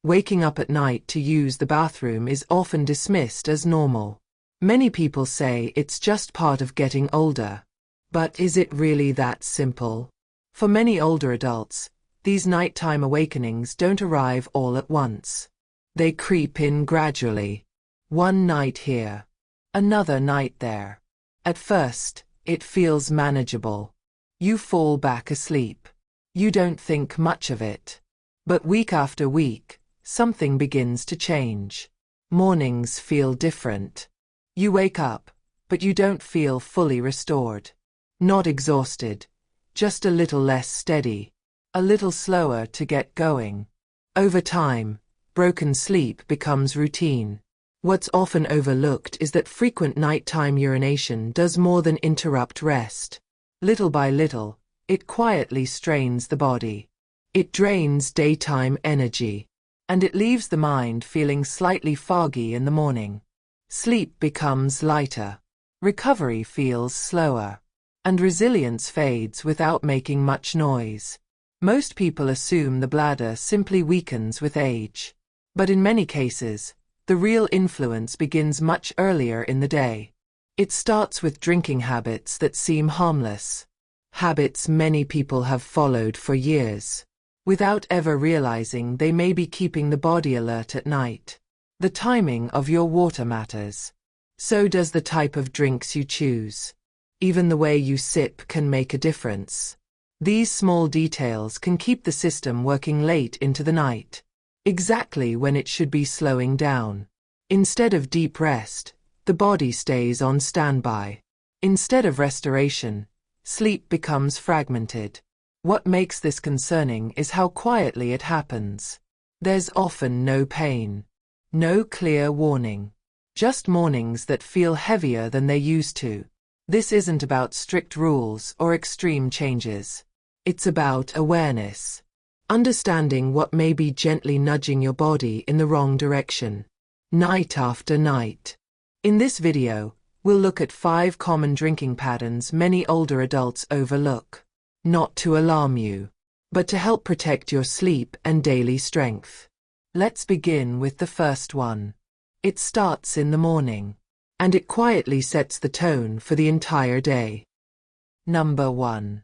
Waking up at night to use the bathroom is often dismissed as normal. Many people say it's just part of getting older. But is it really that simple? For many older adults, these nighttime awakenings don't arrive all at once. They creep in gradually. One night here, another night there. At first, it feels manageable. You fall back asleep. You don't think much of it. But week after week, something begins to change. Mornings feel different. You wake up, but you don't feel fully restored. Not exhausted, just a little less steady, a little slower to get going. Over time, broken sleep becomes routine. What's often overlooked is that frequent nighttime urination does more than interrupt rest. Little by little, it quietly strains the body. It drains daytime energy. And it leaves the mind feeling slightly foggy in the morning. Sleep becomes lighter. Recovery feels slower. And resilience fades without making much noise. Most people assume the bladder simply weakens with age. But in many cases, the real influence begins much earlier in the day. It starts with drinking habits that seem harmless. Habits many people have followed for years, without ever realizing they may be keeping the body alert at night. The timing of your water matters. So does the type of drinks you choose. Even the way you sip can make a difference. These small details can keep the system working late into the night, exactly when it should be slowing down. Instead of deep rest, the body stays on standby. Instead of restoration, sleep becomes fragmented. What makes this concerning is how quietly it happens. There's often no pain, no clear warning, just mornings that feel heavier than they used to. This isn't about strict rules or extreme changes. It's about awareness, understanding what may be gently nudging your body in the wrong direction, night after night. In this video, we'll look at 5 common drinking patterns many older adults overlook. Not to alarm you, but to help protect your sleep and daily strength. Let's begin with the first one. It starts in the morning, and it quietly sets the tone for the entire day. Number 1.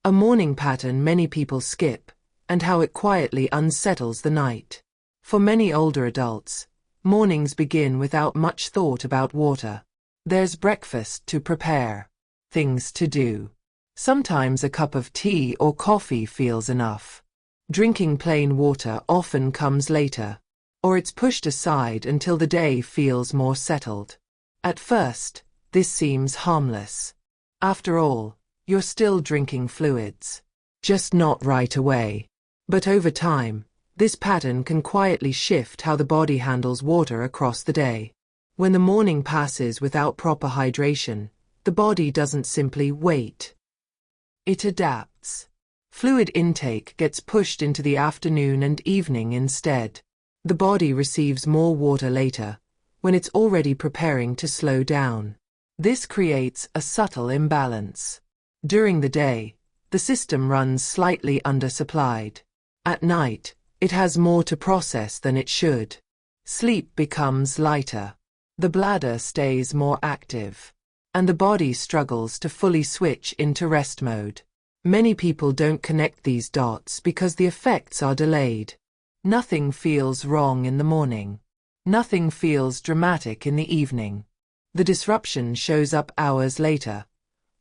A morning pattern many people skip, and how it quietly unsettles the night. For many older adults, mornings begin without much thought about water. There's breakfast to prepare, things to do. Sometimes a cup of tea or coffee feels enough. Drinking plain water often comes later, or it's pushed aside until the day feels more settled. At first, this seems harmless. After all, you're still drinking fluids, just not right away. But over time, this pattern can quietly shift how the body handles water across the day. When the morning passes without proper hydration, the body doesn't simply wait. It adapts. Fluid intake gets pushed into the afternoon and evening instead. The body receives more water later, when it's already preparing to slow down. This creates a subtle imbalance. During the day, the system runs slightly undersupplied. At night, it has more to process than it should. Sleep becomes lighter. The bladder stays more active, and the body struggles to fully switch into rest mode. Many people don't connect these dots because the effects are delayed. Nothing feels wrong in the morning. Nothing feels dramatic in the evening. The disruption shows up hours later,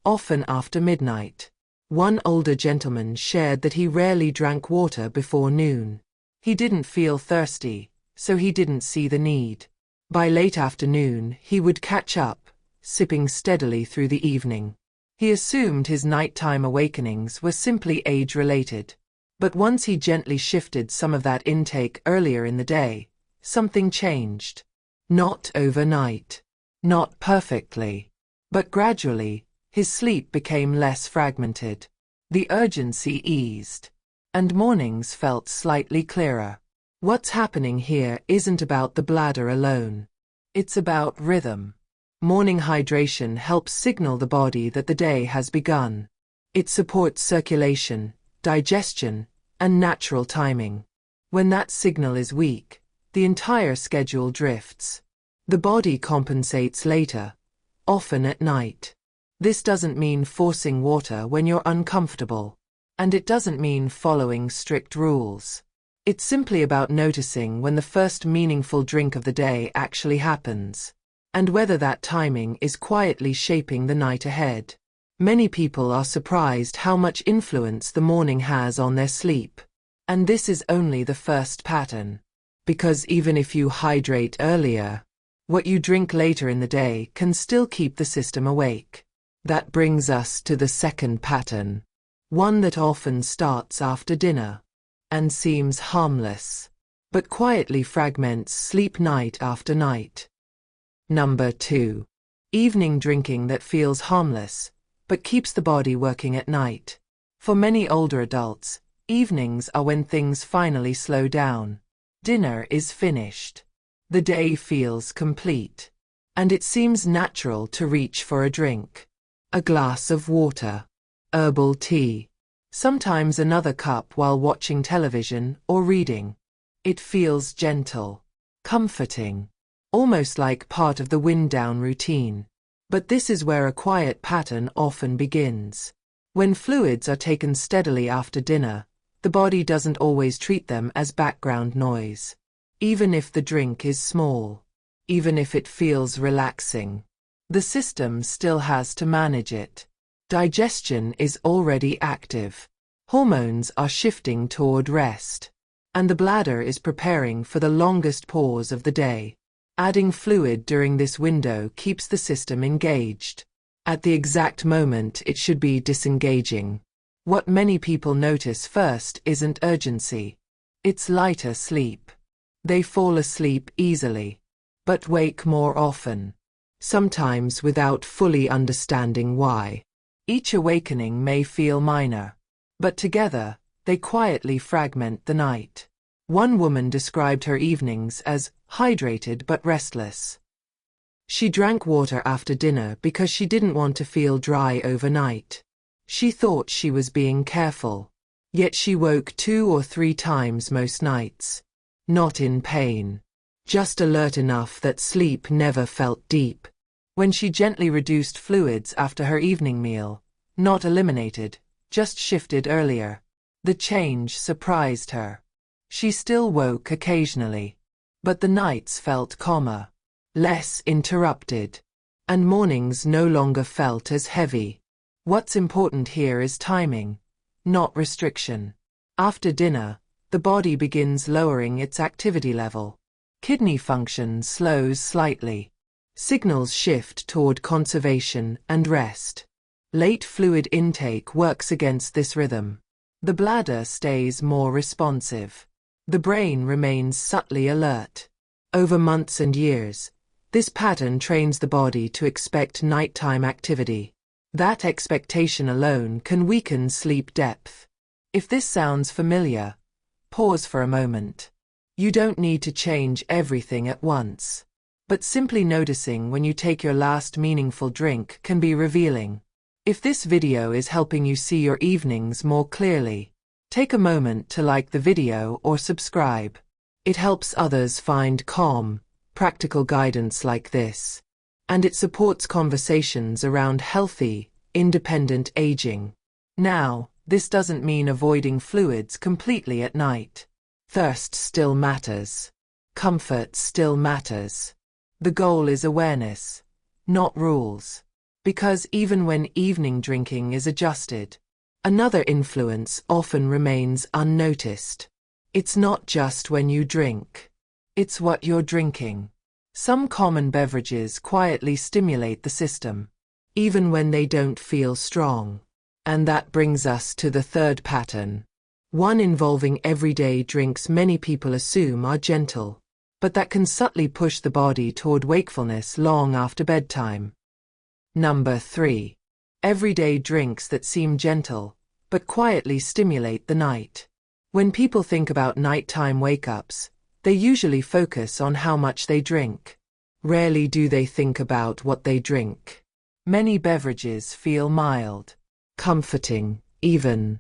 often after midnight. One older gentleman shared that he rarely drank water before noon. He didn't feel thirsty, so he didn't see the need. By late afternoon, he would catch up, sipping steadily through the evening. He assumed his nighttime awakenings were simply age-related. But once he gently shifted some of that intake earlier in the day, something changed. Not overnight. Not perfectly. But gradually, his sleep became less fragmented. The urgency eased. And mornings felt slightly clearer. What's happening here isn't about the bladder alone. It's about rhythm. Morning hydration helps signal the body that the day has begun. It supports circulation, digestion, and natural timing. When that signal is weak, the entire schedule drifts. The body compensates later, often at night. This doesn't mean forcing water when you're uncomfortable. And it doesn't mean following strict rules. It's simply about noticing when the first meaningful drink of the day actually happens, and whether that timing is quietly shaping the night ahead. Many people are surprised how much influence the morning has on their sleep. And this is only the first pattern. Because even if you hydrate earlier, what you drink later in the day can still keep the system awake. That brings us to the second pattern, one that often starts after dinner and seems harmless, but quietly fragments sleep night after night. Number 2. Evening drinking that feels harmless, but keeps the body working at night. For many older adults, evenings are when things finally slow down. Dinner is finished. The day feels complete. And it seems natural to reach for a drink. A glass of water, herbal tea, sometimes another cup while watching television or reading. It feels gentle, comforting, almost like part of the wind-down routine. But this is where a quiet pattern often begins. When fluids are taken steadily after dinner, the body doesn't always treat them as background noise. Even if the drink is small, even if it feels relaxing, the system still has to manage it. Digestion is already active. Hormones are shifting toward rest. And the bladder is preparing for the longest pause of the day. Adding fluid during this window keeps the system engaged. At the exact moment it should be disengaging. What many people notice first isn't urgency. It's lighter sleep. They fall asleep easily, but wake more often. Sometimes without fully understanding why. Each awakening may feel minor, but together, they quietly fragment the night. One woman described her evenings as hydrated but restless. She drank water after dinner because she didn't want to feel dry overnight. She thought she was being careful, yet she woke 2 or 3 times most nights. Not in pain, just alert enough that sleep never felt deep. When she gently reduced fluids after her evening meal, not eliminated, just shifted earlier, the change surprised her. She still woke occasionally, but the nights felt calmer, less interrupted, and mornings no longer felt as heavy. What's important here is timing, not restriction. After dinner, the body begins lowering its activity level. Kidney function slows slightly. Signals shift toward conservation and rest. Late fluid intake works against this rhythm. The bladder stays more responsive. The brain remains subtly alert. Over months and years, this pattern trains the body to expect nighttime activity. That expectation alone can weaken sleep depth. If this sounds familiar, pause for a moment. You don't need to change everything at once. But simply noticing when you take your last meaningful drink can be revealing. If this video is helping you see your evenings more clearly, take a moment to like the video or subscribe. It helps others find calm, practical guidance like this. And it supports conversations around healthy, independent aging. Now, this doesn't mean avoiding fluids completely at night. Thirst still matters. Comfort still matters. The goal is awareness, not rules. Because even when evening drinking is adjusted, another influence often remains unnoticed. It's not just when you drink. It's what you're drinking. Some common beverages quietly stimulate the system, even when they don't feel strong. And that brings us to the third pattern. One involving everyday drinks many people assume are gentle, but that can subtly push the body toward wakefulness long after bedtime. Number 3. Everyday drinks that seem gentle, but quietly stimulate the night. When people think about nighttime wake-ups, they usually focus on how much they drink. Rarely do they think about what they drink. Many beverages feel mild, comforting, even.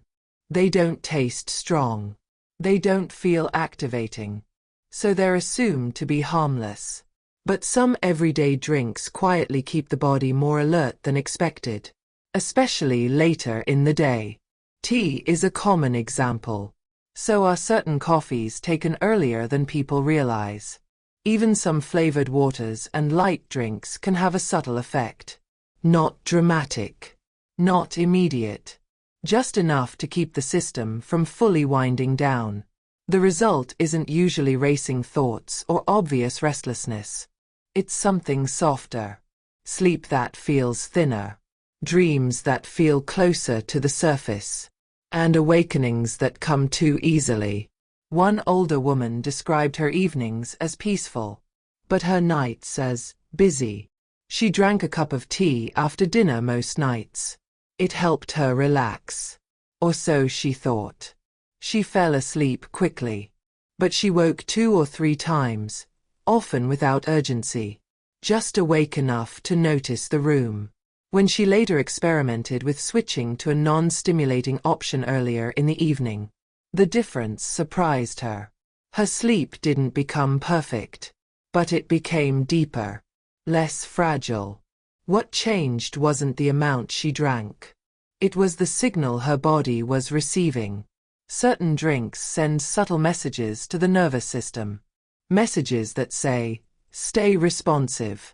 They don't taste strong. They don't feel activating, so they're assumed to be harmless. But some everyday drinks quietly keep the body more alert than expected, especially later in the day. Tea is a common example. So are certain coffees taken earlier than people realize. Even some flavored waters and light drinks can have a subtle effect. Not dramatic, not immediate, just enough to keep the system from fully winding down. The result isn't usually racing thoughts or obvious restlessness. It's something softer. Sleep that feels thinner. Dreams that feel closer to the surface. And awakenings that come too easily. One older woman described her evenings as peaceful, but her nights as busy. She drank a cup of tea after dinner most nights. It helped her relax. Or so she thought. She fell asleep quickly. But she woke 2 or 3 times, often without urgency, just awake enough to notice the room. When she later experimented with switching to a non-stimulating option earlier in the evening, the difference surprised her. Her sleep didn't become perfect, but it became deeper, less fragile. What changed wasn't the amount she drank. It was the signal her body was receiving. Certain drinks send subtle messages to the nervous system. Messages that say, stay responsive,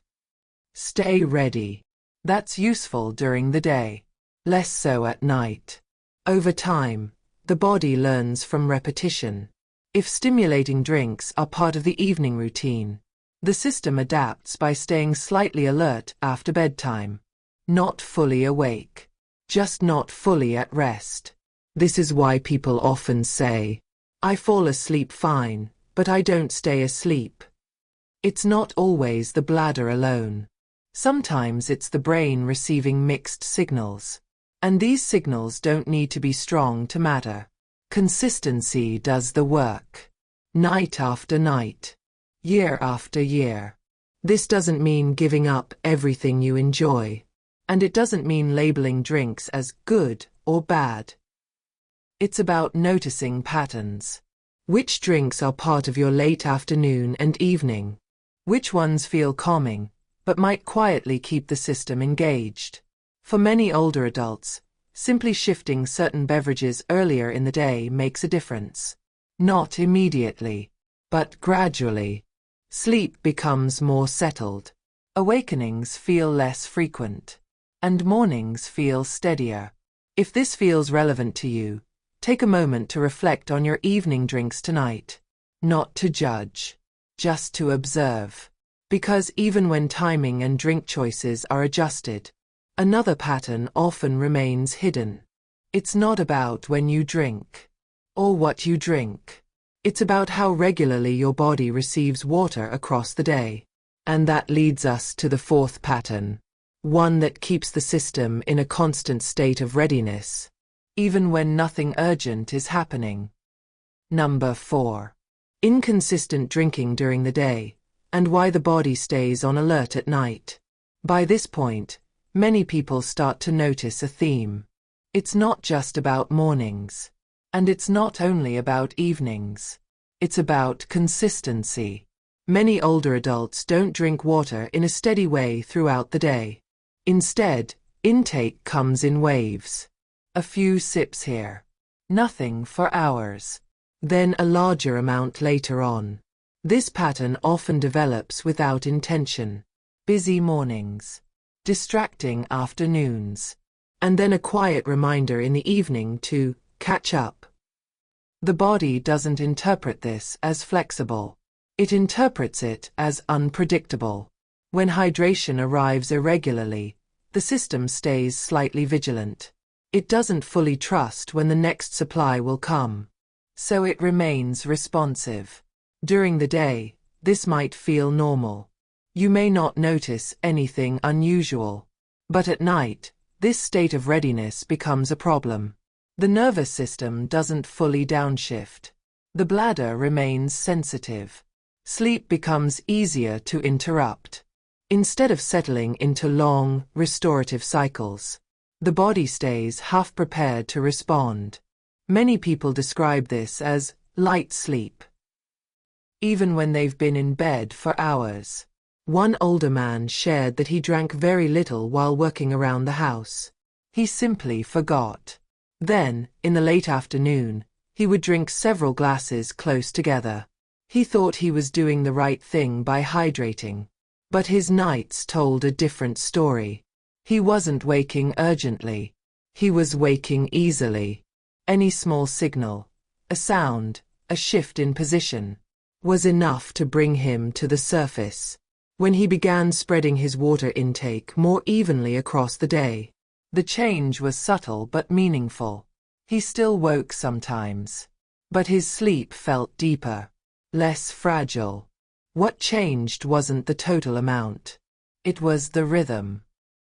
stay ready. That's useful during the day, less so at night. Over time, the body learns from repetition. If stimulating drinks are part of the evening routine, the system adapts by staying slightly alert after bedtime. Not fully awake, just not fully at rest. This is why people often say, I fall asleep fine, but I don't stay asleep. It's not always the bladder alone. Sometimes it's the brain receiving mixed signals. And these signals don't need to be strong to matter. Consistency does the work. Night after night. Year after year. This doesn't mean giving up everything you enjoy. And it doesn't mean labeling drinks as good or bad. It's about noticing patterns. Which drinks are part of your late afternoon and evening? Which ones feel calming, but might quietly keep the system engaged? For many older adults, simply shifting certain beverages earlier in the day makes a difference. Not immediately, but gradually. Sleep becomes more settled. Awakenings feel less frequent. And mornings feel steadier. If this feels relevant to you, take a moment to reflect on your evening drinks tonight. Not to judge, just to observe. Because even when timing and drink choices are adjusted, another pattern often remains hidden. It's not about when you drink, or what you drink. It's about how regularly your body receives water across the day. And that leads us to the 4th pattern. One that keeps the system in a constant state of readiness, even when nothing urgent is happening. Number 4. Inconsistent drinking during the day, and why the body stays on alert at night. By this point, many people start to notice a theme. It's not just about mornings. And it's not only about evenings. It's about consistency. Many older adults don't drink water in a steady way throughout the day. Instead, intake comes in waves. A few sips here. Nothing for hours. Then a larger amount later on. This pattern often develops without intention. Busy mornings. Distracting afternoons. And then a quiet reminder in the evening to catch up. The body doesn't interpret this as flexible. It interprets it as unpredictable. When hydration arrives irregularly, the system stays slightly vigilant. It doesn't fully trust when the next supply will come. So it remains responsive. During the day, this might feel normal. You may not notice anything unusual. But at night, this state of readiness becomes a problem. The nervous system doesn't fully downshift. The bladder remains sensitive. Sleep becomes easier to interrupt. Instead of settling into long, restorative cycles, the body stays half prepared to respond. Many people describe this as light sleep. Even when they've been in bed for hours. One older man shared that he drank very little while working around the house. He simply forgot. Then, in the late afternoon, he would drink several glasses close together. He thought he was doing the right thing by hydrating. But his nights told a different story. He wasn't waking urgently. He was waking easily. Any small signal, a sound, a shift in position, was enough to bring him to the surface. When he began spreading his water intake more evenly across the day, the change was subtle but meaningful. He still woke sometimes, but his sleep felt deeper, less fragile. What changed wasn't the total amount. It was the rhythm.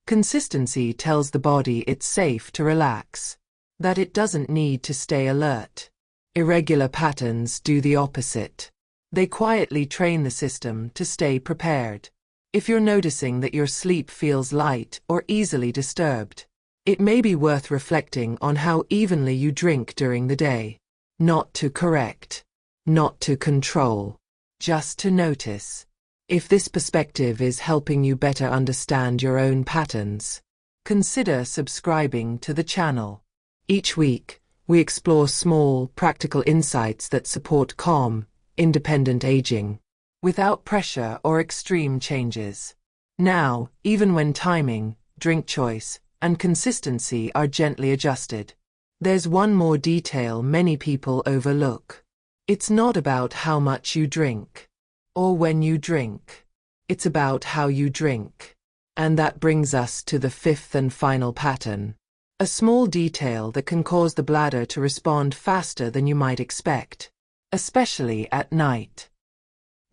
Consistency tells the body it's safe to relax, that it doesn't need to stay alert. Irregular patterns do the opposite. They quietly train the system to stay prepared. If you're noticing that your sleep feels light or easily disturbed, it may be worth reflecting on how evenly you drink during the day. Not to correct, not to control, just to notice. If this perspective is helping you better understand your own patterns, consider subscribing to the channel. Each week, we explore small, practical insights that support calm, independent aging, without pressure or extreme changes. Now, even when timing, drink choice, and consistency are gently adjusted, there's one more detail many people overlook. It's not about how much you drink, or when you drink. It's about how you drink. And that brings us to the fifth and final pattern. A small detail that can cause the bladder to respond faster than you might expect, especially at night.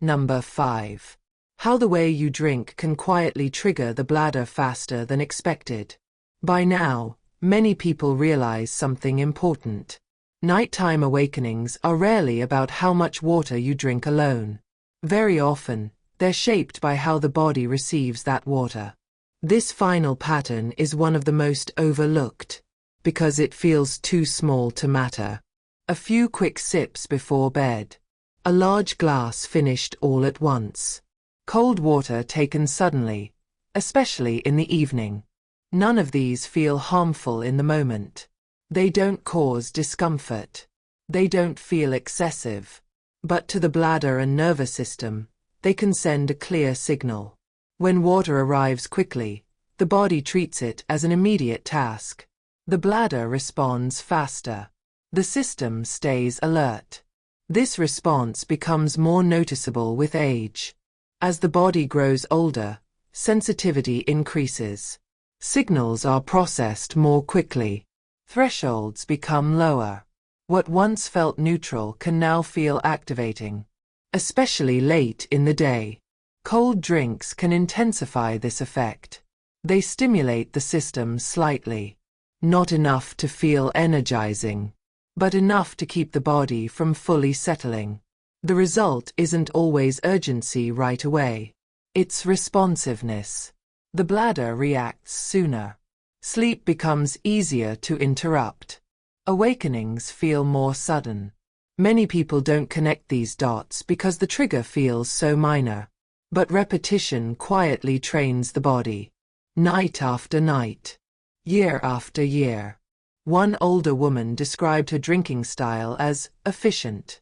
Number 5. How the way you drink can quietly trigger the bladder faster than expected. By now, many people realize something important. Nighttime awakenings are rarely about how much water you drink alone. Very often, they're shaped by how the body receives that water. This final pattern is one of the most overlooked, because it feels too small to matter. A few quick sips before bed. A large glass finished all at once. Cold water taken suddenly, especially in the evening. None of these feel harmful in the moment. They don't cause discomfort. They don't feel excessive. But to the bladder and nervous system, they can send a clear signal. When water arrives quickly, the body treats it as an immediate task. The bladder responds faster. The system stays alert. This response becomes more noticeable with age. As the body grows older, sensitivity increases. Signals are processed more quickly. Thresholds become lower. What once felt neutral can now feel activating, especially late in the day. Cold drinks can intensify this effect. They stimulate the system slightly. Not enough to feel energizing, but enough to keep the body from fully settling. The result isn't always urgency right away. It's responsiveness. The bladder reacts sooner. Sleep becomes easier to interrupt. Awakenings feel more sudden. Many people don't connect these dots because the trigger feels so minor. But repetition quietly trains the body. Night after night. Year after year. One older woman described her drinking style as efficient.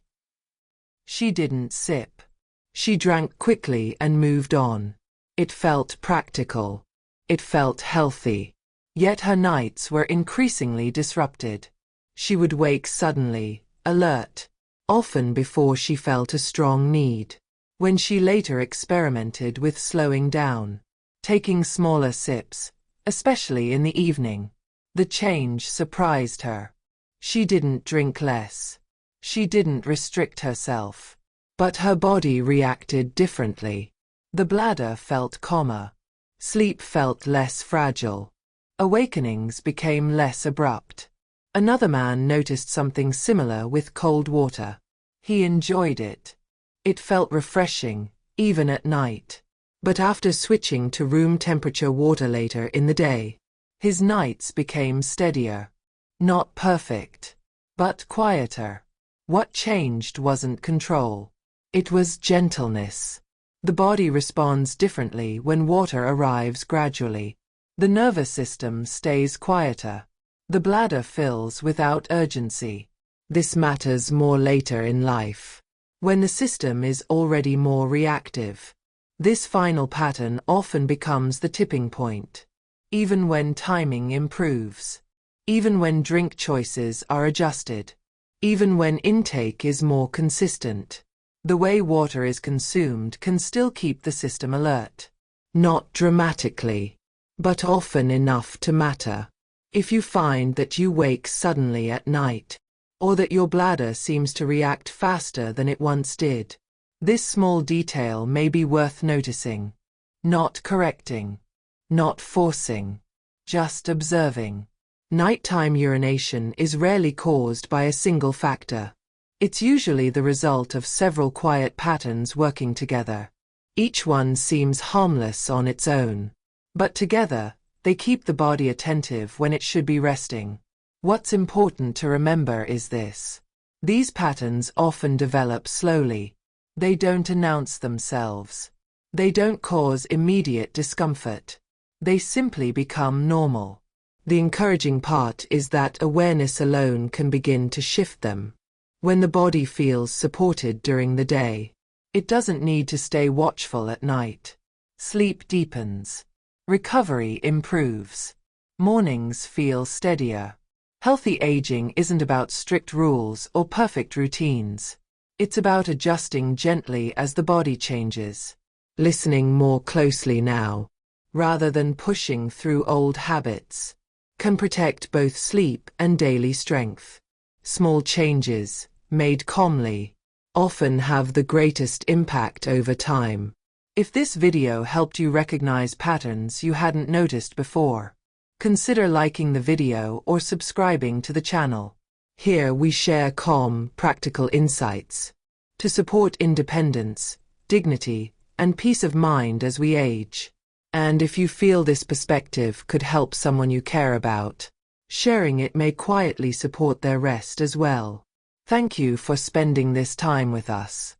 She didn't sip. She drank quickly and moved on. It felt practical. It felt healthy. Yet her nights were increasingly disrupted. She would wake suddenly, alert, often before she felt a strong need. When she later experimented with slowing down, taking smaller sips, especially in the evening, the change surprised her. She didn't drink less. She didn't restrict herself. But her body reacted differently. The bladder felt calmer. Sleep felt less fragile. Awakenings became less abrupt. Another man noticed something similar with cold water. He enjoyed it. It felt refreshing, even at night. But after switching to room temperature water later in the day, his nights became steadier. Not perfect, but quieter. What changed wasn't control. It was gentleness. The body responds differently when water arrives gradually. The nervous system stays quieter. The bladder fills without urgency. This matters more later in life, when the system is already more reactive. This final pattern often becomes the tipping point. Even when timing improves. Even when drink choices are adjusted. Even when intake is more consistent. The way water is consumed can still keep the system alert. Not dramatically, but often enough to matter. If you find that you wake suddenly at night, or that your bladder seems to react faster than it once did, this small detail may be worth noticing. Not correcting. Not forcing. Just observing. Nighttime urination is rarely caused by a single factor. It's usually the result of several quiet patterns working together. Each one seems harmless on its own, but together, they keep the body attentive when it should be resting. What's important to remember is this. These patterns often develop slowly. They don't announce themselves. They don't cause immediate discomfort. They simply become normal. The encouraging part is that awareness alone can begin to shift them. When the body feels supported during the day, it doesn't need to stay watchful at night. Sleep deepens. Recovery improves. Mornings feel steadier. Healthy aging isn't about strict rules or perfect routines. It's about adjusting gently as the body changes. Listening more closely now, rather than pushing through old habits, can protect both sleep and daily strength. Small changes, made calmly, often have the greatest impact over time. If this video helped you recognize patterns you hadn't noticed before, consider liking the video or subscribing to the channel. Here we share calm, practical insights to support independence, dignity, and peace of mind as we age. And if you feel this perspective could help someone you care about, sharing it may quietly support their rest as well. Thank you for spending this time with us.